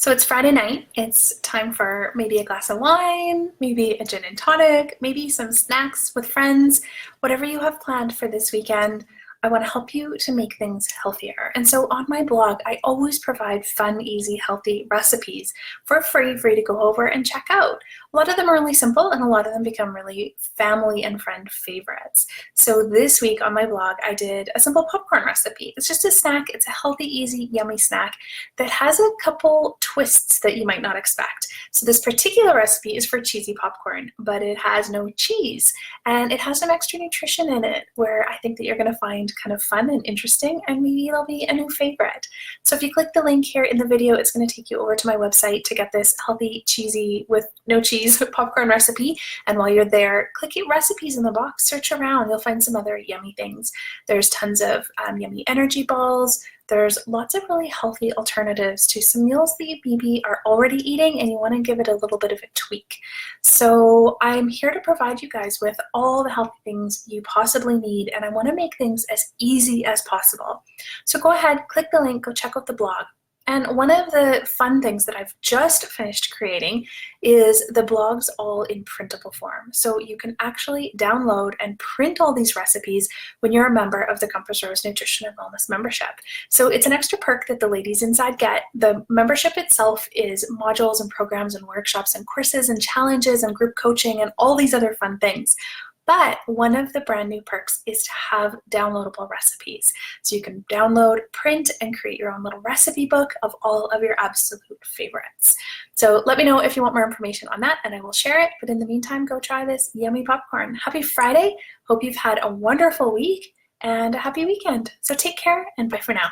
So it's Friday night. It's time for maybe a glass of wine, maybe a gin and tonic, maybe some snacks with friends. Whatever you have planned for this weekend, I want to help you to make things healthier. And so on my blog, I always provide fun, easy, healthy recipes for free for you to go over and check out. A lot of them are really simple and a lot of them become really family and friend favorites. So this week on my blog, I did a simple popcorn recipe. It's just a snack. It's a healthy, easy, yummy snack that has a couple twists that you might not expect. So this particular recipe is for cheesy popcorn, but it has no cheese and it has some extra nutrition in it where I think that you're going to find kind of fun and interesting, and maybe it'll be a new favorite. So if you click the link here in the video, it's going to take you over to my website to get this healthy, cheesy, with no cheese popcorn recipe. And while you're there, click recipes in the box, search around, you'll find some other yummy things. There's tons of yummy energy balls. There's lots of really healthy alternatives to some meals that you maybe are already eating and you want to give it a little bit of a tweak. So I'm here to provide you guys with all the healthy things you possibly need, and I want to make things as easy as possible. So go ahead, click the link, go check out the blog. And one of the fun things that I've just finished creating is the blogs all in printable form. So you can actually download and print all these recipes when you're a member of the Compass Rose Nutrition and Wellness membership. So it's an extra perk that the ladies inside get. The membership itself is modules and programs and workshops and courses and challenges and group coaching and all these other fun things. But one of the brand new perks is to have downloadable recipes. So you can download, print, and create your own little recipe book of all of your absolute favorites. So let me know if you want more information on that and I will share it. But in the meantime, go try this yummy popcorn. Happy Friday. Hope you've had a wonderful week and a happy weekend. So take care and bye for now.